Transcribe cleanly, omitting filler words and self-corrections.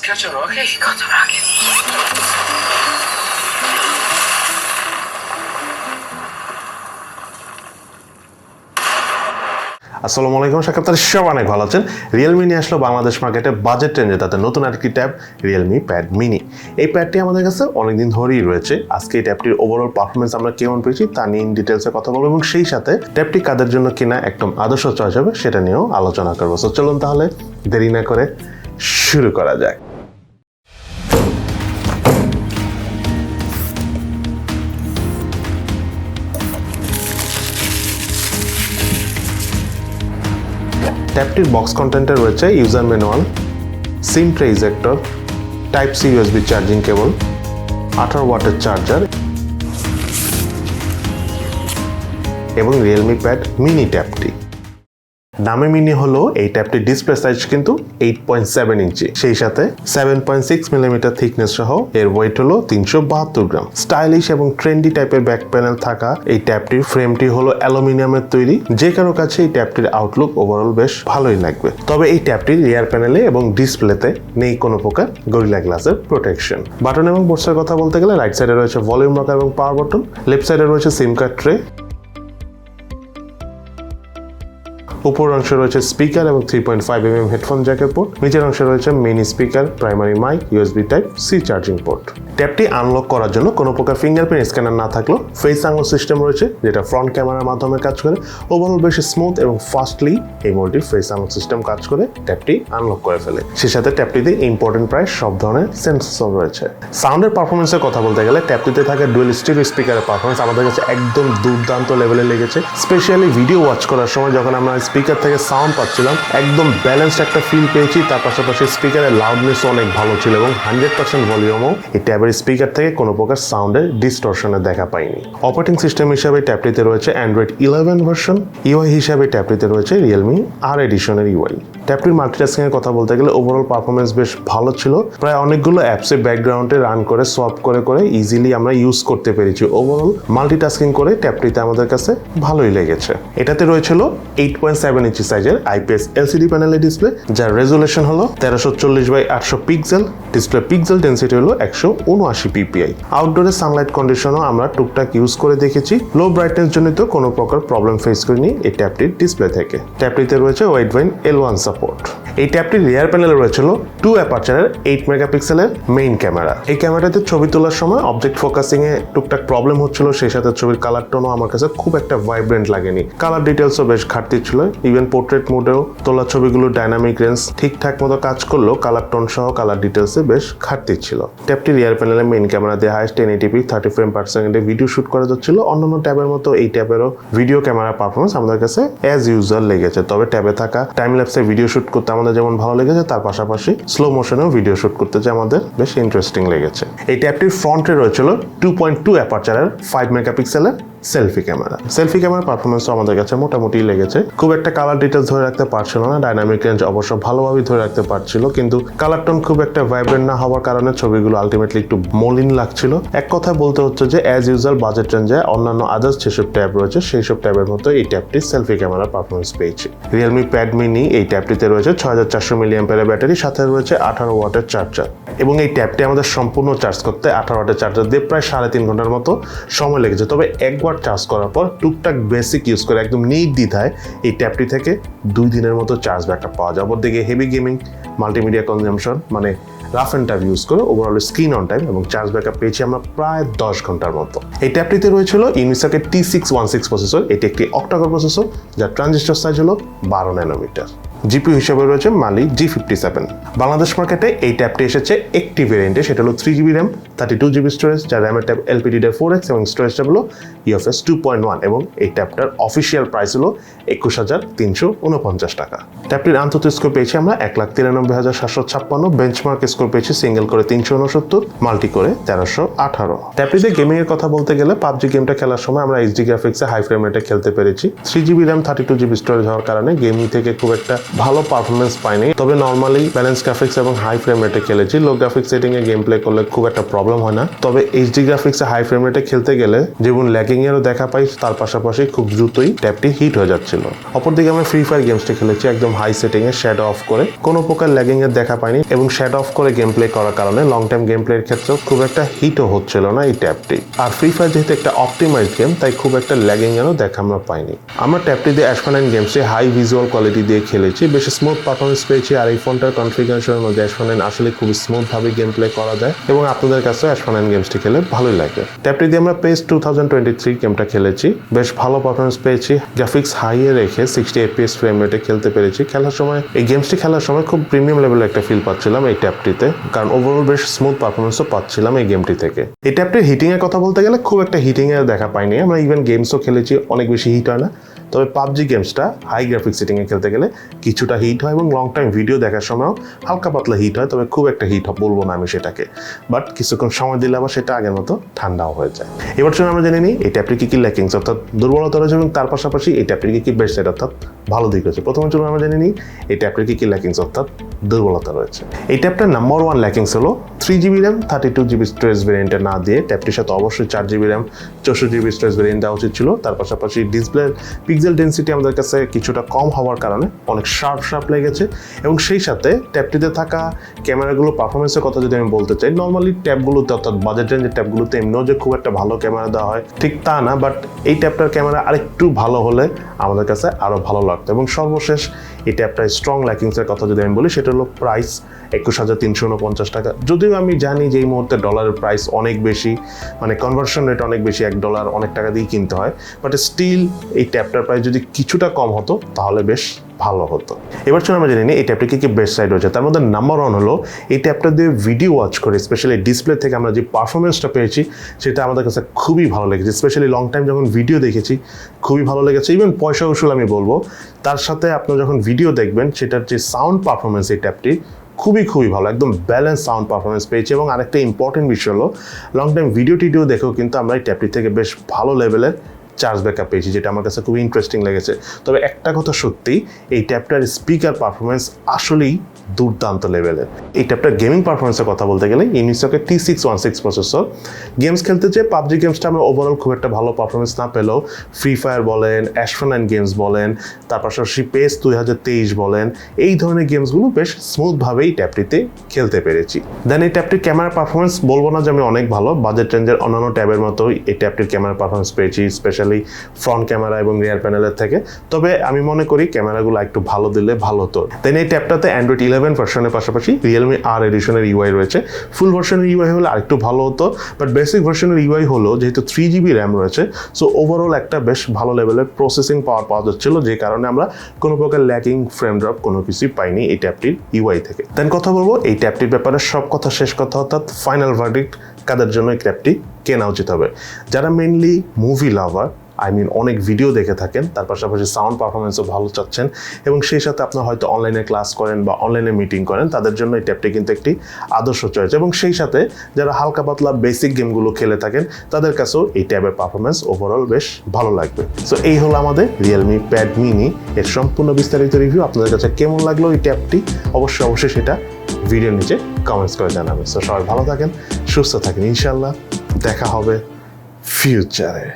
আসসালামু আলাইকুম, আশা করি আপনারা সব অনেক ভালো আছেন। রিয়েলমি নিয়ে আসলো বাংলাদেশ মার্কেটে বাজেট রেঞ্জে তাতে নতুন আরেকটি ট্যাব রিয়েলমি প্যাড মিনি। এই প্যাডটি আমাদের কাছে অনেকদিন ধরেই রয়েছে। আজকে এই ট্যাবটির ওভারঅল পারফরমেন্স আমরা কেমন পেয়েছি তা নিয়ে ইন ডিটেলসে কথা বলবো এবং সেই সাথে ট্যাবটি কাদের জন্য কিনা একদম আদর্শ চয়েস হবে সেটা নিয়েও আলোচনা করবো। সো চলুন তাহলে দেরি না করে শুরু করা যাক। ট্যাবটির বক্স কন্টেন্টে রয়েছে user manual, SIM tray ejector, type C USB charging cable, 18 ওয়াটের চার্জার এবং রিয়েলমি প্যাড মিনি ট্যাবটি। নামে মিনি হলো এই ট্যাবটির ডিসপ্লে সাইজ কিন্তু 8.7 ইঞ্চি, সেই সাথে 7.6 মিলিমিটার থিকনেস সহ এর ওয়েট হলো 372 গ্রাম। স্টাইলিশ এবং ট্রেন্ডি টাইপের ব্যাক প্যানেল থাকা এই ট্যাবটির ফ্রেমটি হলো অ্যালুমিনিয়ামের তৈরি, যে কারো কাছে এই ট্যাবটির আউটলুক ওভারঅল বেশ ভালোই লাগবে। তবে এই ট্যাবটির রিয়ার প্যানেলে এবং ডিসপ্লেতে নেই কোনো প্রকার গরিলা গ্লাসের প্রোটেকশন। বাটন এবং বোর্ডসের কথা বলতে গেলে রাইট সাইডে রয়েছে ভলিউম রকার এবং পাওয়ার বাটন, লেফট সাইডে রয়েছে সিম কার্ড ট্রে, উপর অংশে রয়েছে স্পিকার এবং 3.5mm হেডফোন জ্যাকের পোর্ট, নিচের অংশে রয়েছে mini speaker, primary mic, USB type C charging port. ট্যাবটি আনলক করার জন্য কোনো প্রকার ফিঙ্গারপ্রিন্ট স্ক্যানার না থাকলেও ফেস আঙ্গুল সিস্টেম রয়েছে, যেটা ফ্রন্ট ক্যামেরার মাধ্যমে কাজ করে। ওভারঅল বেশ স্মুথ এবং ফাস্টলি এই মোডটির ফেস আঙ্গুল সিস্টেম কাজ করে ট্যাবটি আনলক করে ফেলে। সেই সাথে ট্যাবটিতে ইম্পর্টেন্ট প্রায় সব ধরনের সেন্সর রয়েছে। সাউন্ডের পারফরমেন্সের কথা বলতে গেলে ট্যাবটিতে থাকে ডুয়েল স্টিরিও স্পিকারের পারফরমেন্স আমাদের কাছে একদম দুর্দান্ত লেভেলে লেগেছে। স্পেশালি ভিডিও ওয়াচ করার সময় যখন আমরা স্পিকার থেকে সাউন্ড পাচ্ছিলাম, একদম ব্যালেন্সড একটা ফিল পেয়েছি। তার পাশাপাশি স্পিকারের লাউডনেস অনেক ভালো ছিল এবং 100% ভলিউমও এই ট্যাবের স্পিকার থেকে কোনো প্রকার সাউন্ডের ডিস্টরশনে দেখা পাইনি। অপারেটিং সিস্টেম হিসাবে ট্যাবটিতে রয়েছে অ্যান্ড্রয়েড 11 ভার্সন। ইউআই হিসাবে ট্যাবটিতে রয়েছে রিয়েলমি আর এডিশনের ইউআই। ট্যাবটির মাল্টিটাস্কিং এর কথা বলতে গেলে ওভারঅল পারফরমেন্স বেশ ভালো ছিল। প্রায় অনেকগুলো অ্যাপসে ব্যাকগ্রাউন্ডে রান করে সোয়াপ করে করে ইজিলি আমরা ইউজ করতে পেরেছি। ওভারঅল মাল্টিটাস্কিং করে ট্যাবটিতে আমাদের কাছে ভালোই লেগেছে। এটাতে রয়েছিল 8.7 ইঞ্চি সাইজের আইপিএস এলসিডি প্যানেলের ডিসপ্লে, যার রেজুলেশন হলো 1340x800 pixel. Display pixel density হলো 179 পিপিআই। আউটডোরে সানলাইট কন্ডিশনও আমরা টুকটাক ইউজ করে দেখেছি। লো ব্রাইটনেস জনিত কোনো প্রকার প্রবলেম ফেস করিনি এই ট্যাবটির ডিসপ্লে থেকে। ট্যাবটিতে রয়েছে ওয়াইড ভাইন L1 সাপোর্ট। এই ট্যাবটির রিয়ার প্যানেলে রয়েছিল 2 অ্যাপারচারের 8 মেগাপিক্সেলের মেইন ক্যামেরা। এই ক্যামেরাতে ছবি তোলার সময় অবজেক্ট ফোকাসিং এ টুকটাক প্রবলেম হচ্ছিল, সেই সাথে ছবির কালার টোনও আমার কাছে খুব একটা ভাইব্রেন্ট লাগেনি। কালার ডিটেলসও বেশ ঘাটতি ছিল। ইভেন পোর্ট্রেট মোডেও তোলা ছবিগুলো ডাইনামিক রেঞ্জ ঠিকঠাক মতো কাজ করলেও কালার টোন সহ কালার ডিটেলসে বেশ ঘাটতি ছিল। ট্যাবটি রিয়ার প্যানেলে মেইন ক্যামেরা দিয়ে হাইস্ট 1080p 30 ফ্রেম পার সেকেন্ডে ভিডিও শুট করা যাচ্ছিল। অন্যান্য ট্যাবের মতো এই ট্যাবেরও ভিডিও ক্যামেরা পারফরমেন্স আমাদের কাছে অ্যাজ ইউজুয়াল লেগেছে। তবে ট্যাবে থাকা টাইম ল্যাপসে ভিডিও শুট করতে আমাদের যেমন ভালো লেগেছে, তার পাশাপাশি স্লো মোশনেও ভিডিও শুট করতে যে আমাদের বেশ ইন্টারেস্টিং লেগেছে। এই ট্যাবটির ফ্রন্টে রয়েছিল 2.2 অ্যাপারচারের 5 মেগাপিক্সেলের সেলফি ক্যামেরা। সেলফি ক্যামেরার পারফরমেন্সও আমাদের কাছে মোটামুটি লেগেছে। খুব একটা কালার ডিটেলস ধরে রাখতে পারছিল না, ডাইনামিক রেঞ্জ অবশ্য ভালোভাবেই ধরে রাখতে পারছিল, কিন্তু কালার টোন খুব একটা ভাইব্রেন্ট না হওয়ার কারণে ছবিগুলো আলটিমেটলি একটু মলিন লাগছিল। এক কথায় বলতে হচ্ছে যে অ্যাজ ইউজুয়াল বাজেট রেঞ্জে অন্যান্য আদার্স যেসব ট্যাব রয়েছে সেই সব ট্যাবের মতো এই ট্যাবটি সেলফি ক্যামেরার পারফরমেন্স পেয়েছে। রিয়েলমি প্যাড মিনি এই ট্যাবটিতে রয়েছে 6400 মিলিঅ্যাম্পিয়ারের ব্যাটারি, সাথে রয়েছে 18 ওয়াটের চার্জার এবং এই ট্যাবটি আমাদের সম্পূর্ণ চার্জ করতে 18 ওয়াটের চার্জার দিয়ে প্রায় 3.5 ঘন্টার মতো সময় লেগেছে। তবে একবার চার্জ করার পর টুকটাক বেসিক ইউজ করে একদম নির্দ্বিধায় এই ট্যাবটি থেকে 2 দিনের মতো চার্জ ব্যাকআপ পাওয়া যায়। অপরদিকে হেভি গেমিং, মাল্টিমিডিয়া কনজাম্পশন মানে রাফ অ্যান্ড টাফ ইউজ করে ওভারঅল স্ক্রিন অন টাইম এবং চার্জ ব্যাকআপ পেয়েছি আমরা প্রায় 10 ঘন্টার মতো। এই ট্যাবটিতে রয়েছিল ইউনিসকের T616 প্রসেসর। এটি একটি অক্টাকোর প্রসেসর, যার ট্রানজিস্টর সাইজ হলো 12 ন্যানোমিটার। জিপিইউ হিসেবে রয়েছে মালি G57। বাংলাদেশ মার্কেটে এই ট্যাবটি এসেছে একটি ভেরিয়েন্টে, সেটা হলো 3GB র্যাম 32GB স্টোরেজ, যার র্যামের ট্যাব LPDDR4X এবং স্টোরেজটা হলো UFS 2.1 এবং এই ট্যাবটার অফিসিয়াল প্রাইস হলো 21,349 টাকা। ট্যাবটির আন্তর্জাতিক স্কোর পেয়েছি আমরা 1,93,756, বেঞ্চমার্ক স্কোর পেয়েছি সিঙ্গেল করে 369, মাল্টি করে 1318। ট্যাবটিতে গেমিং এর কথা বলতে গেলে PUBG গেমটা খেলার সময় আমরা HD গ্রাফিক্সে হাই ফ্রেম রেটে খেলতে পেরেছি। 3GB র্যাম 32GB স্টোরেজ হওয়ার কারণে গেমিং থেকে খুব একটা ভালো পারফরমেন্স পাইনি, তবে নর্মালি ব্যালেন্স গ্রাফিক্স এবং হাই ফ্রেম রেটে খেলেছি। লো গ্রাফিক্স সেটিং এ গেম প্লে করলে খুব একটা প্রবলেম হয় না, তবে এইচডি গ্রাফিক্সে হাই ফ্রেম রেটে খেলতে গেলে যেমন ল্যাগিং এরও দেখা পাই, তার পাশাপাশি খুব দ্রুতই ট্যাবটি হিট হয়ে যাচ্ছিল। অপরদিকে আমি ফ্রি ফায়ার গেমসটি খেলেছি একদম হাই সেটিং এ, শ্যাডো অফ করে, কোনো প্রকার ল্যাগিং এর দেখা পাইনি এবং শ্যাডো অফ করে গেম প্লে করার কারণে লং টাইম গেম প্লের ক্ষেত্রেও খুব একটা হিটও হচ্ছিল না এই ট্যাবটি। আর ফ্রি ফায়ার যেহেতু একটা অপটিমাইজ গেম, তাই খুব একটা ল্যাগিং এরও দেখা আমরা পাইনি। আমরা ট্যাবটি দিয়ে অ্যাশফানাইন গেমসে হাই ভিজুয়াল কোয়ালিটি দিয়ে খেলেছি, বেশ স্মুথ পারফরমেন্স পেয়েছি। আর এই ফোনটার কনফিগারেশনের মধ্যে অ্যাশফানাইন আসলে খুব স্মুথ ভাবে গেম প্লে করা যায় এবং আপনাদের কাছে অ্যাশফানাইন গেমসটি খেলে ভালোই লাগে। ট্যাবটি দিয়ে আমরা পেস 2023 গেমটা খেলেছি, বেশ ভালো পারফরমেন্স পেয়েছি। গ্রাফিক্স হাই এ রেখে 60 FPS ফ্রেম রেটে খেলতে পেরেছি। খেলার সময় এই গেমসটি খেলার সময় খুব প্রিমিয়াম লেভেলের একটা ফিল পাচ্ছিলাম এই ট্যাবটিতে, কারণ ওভারঅল বেশ স্মুথ পারফরমেন্সও পাচ্ছিলাম এই গেমটি থেকে। এই ট্যাবটির হিটিং এর কথা বলতে গেলে খুব একটা হিটিং এর দেখা পাইনি। আমরা ইভেন গেমসও খেলেছি, অনেক বেশি হিট হয় না, তবে পাবজি গেমসটা হাই গ্রাফিক্স সেটিংয়ে খেলতে গেলে কিছুটা হিট হয় এবং লং টাইম ভিডিও দেখার সময়ও হালকা পাতলা হিট হয়, তবে খুব একটা হিট বলবো না আমি সেটাকে, বাট কিছুক্ষণ সময় দিলে আবার সেটা আগের মতো ঠান্ডাও হয়ে যায়। এবার চলুন আমরা জেনে নিই এই ট্যাবটির কি ল্যাকিংস অর্থাৎ দুর্বলতা রয়েছে এবং তার পাশাপাশি এই ট্যাবটির কি বেস্ট সাইড অর্থাৎ ভালো দিক রয়েছে। প্রথমে চলুন আমরা জেনে নিই এই ট্যাবটির কি ল্যাকিংস অর্থাৎ দুর্বলতা রয়েছে। এই ট্যাবটার নাম্বার 1 ল্যাকিংস হলো 3GB র্যাম 32GB স্টোরেজ ভেরিয়েন্টে না দিয়ে ট্যাবটির সাথে অবশ্যই 4GB RAM 64GB storage variant দেওয়া উচিত ছিল। তার পাশাপাশি ডিসপ্লের পিক্সেল ডেন্সিটি আমাদের কাছে কিছুটা কম হওয়ার কারণে অনেক শার্প লেগেছে এবং সেই সাথে ট্যাবটিতে থাকা ক্যামেরাগুলো পারফরমেন্সের কথা যদি আমি বলতে চাই, নর্মালি ট্যাবগুলোতে অর্থাৎ বাজেট রেঞ্জের ট্যাবগুলোতে এমনিও যে খুব একটা ভালো ক্যামেরা দেওয়া হয় ঠিক তা না, বাট এই ট্যাবটার ক্যামেরা আরেকটু ভালো হলে আমাদের কাছে আরও ভালো লাগতো। এবং সর্বশেষ এই ট্যাবটার স্ট্রং ল্যাকিংসের কথা যদি আমি বলি, সেটা হলো প্রাইস 21,349 টাকা। যদিও আমি জানি যে এই মুহূর্তে ডলারের প্রাইস অনেক বেশি, মানে কনভার্সন রেট অনেক বেশি, $1 অনেক টাকা দিয়ে কিনতে হয়, বাট স্টিল এই ট্যাবটার প্রাইস যদি কিছুটা কম হতো তাহলে বেশ ভালো হতো। এবার চলুন আমরা জেনে নিই এই ট্যাবটির কি বেস্ট সাইড রয়েছে। তার মধ্যে নাম্বার 1 হলো এই ট্যাবটা দিয়ে ভিডিও ওয়াচ করে স্পেশালি ডিসপ্লে থেকে আমরা যে পারফরমেন্সটা পেয়েছি সেটা আমাদের কাছে খুবই ভালো লেগেছে। স্পেশালি লং টাইম যখন ভিডিও দেখেছি খুবই ভালো লেগেছে। ইভেন পয়সা উসুল আমি বলবো, তার সাথে আপনারা যখন ভিডিও দেখবেন সেটার যে সাউন্ড পারফরমেন্স এই ট্যাবটি খুবই ভালো, একদম ব্যালেন্স সাউন্ড পারফরমেন্স পেয়েছি। এবং আরেকটা ইম্পর্টেন্ট বিষয় হলো লং টাইম ভিডিও টিডিও দেখেও কিন্তু আমরা এই ট্যাবটি থেকে বেশ ভালো লেভেলের চার্জ ব্যাকআপ পেয়েছি, যেটা আমার কাছে খুবই ইন্টারেস্টিং লেগেছে। তবে একটা কথা সত্যি, এই ট্যাবটার স্পিকার পারফরমেন্স আসলেই দুর্দান্ত লেভেলের। এই ট্যাবটার গেমিং পারফরমেন্সের কথা বলতে গেলে ইনস্টকের T616 প্রসেসর। গেমস খেলতে যে পাবজি গেমসটা আমরা ওভারঅল খুব একটা ভালো পারফরমেন্স না পেলেও ফ্রি ফায়ার বলেন, অ্যাশফানাইন গেমস বলেন, তার পাশাপাশি পেস 2023 বলেন, এই ধরনের গেমসগুলো বেশ স্মুথভাবেই ট্যাবটিতে খেলতে পেরেছি। দেন এই ট্যাবটির ক্যামেরা পারফরমেন্স বলবো না যে আমি অনেক ভালো, বাজেট রেঞ্জের অন্যান্য ট্যাবের মতোই এই ট্যাবটির ক্যামেরা পারফরমেন্স পেয়েছি, স্পেশালি ফ্রন্ট ক্যামেরা এবং রিয়ার প্যানেলের থেকে। তবে আমি মনে করি ক্যামেরাগুলো একটু ভালো দিলে ভালো হতো। দেন এই ট্যাবটাতে অ্যান্ড্রয়েড 11 ভার্সনের পাশাপাশি Realme R এডিশনের ইউআই রয়েছে। ফুল ভার্সনের ইউআই হলে আরেকটু ভালো হতো, বাট বেসিক ভার্সনের ইউআই হলো যেহেতু 3GB র্যাম রয়েছে, সো ওভারঅল একটা বেশ ভালো লেভেলের প্রসেসিং পাওয়ার পাওয়া যাচ্ছিল, যে কারণে আমরা কোনো প্রকার ল্যাকিং ফ্রেম ড্রপ কোনো কিছুই পাইনি এই ট্যাবটির ইউআই থেকে। দেন কথা বলবো এই ট্যাবটির ব্যাপারে, সব কথা শেষ কথা অর্থাৎ ফাইনাল ভার্ডিক্ট কাদের জন্য এই ট্যাবটি কেনা উচিত হবে। যারা মেইনলি মুভি লাভার, অনেক ভিডিও দেখে থাকেন, তার পাশাপাশি সাউন্ড পারফরমেন্সও ভালো চাচ্ছেন এবং সেই সাথে আপনার হয়তো অনলাইনে ক্লাস করেন বা অনলাইনে মিটিং করেন, তাদের জন্য এই ট্যাবটি কিন্তু একটি আদর্শ চয়েস। এবং সেই সাথে যারা হালকা পাতলা বেসিক গেমগুলো খেলে থাকেন তাদের কাছেও এই ট্যাবের পারফরমেন্স ওভারঅল বেশ ভালো লাগবে। সো এই হলো আমাদের Realme Pad Mini এর সম্পূর্ণ বিস্তারিত রিভিউ। আপনাদের কাছে কেমন লাগলো এই ট্যাবটি অবশ্যই সেটা ভিডিওর নিচে কমেন্টস করে জানাবেন। সো সবাই ভালো থাকেন, সুস্থ থাকেন, ইনশাল্লাহ দেখা হবে ফিউচারে।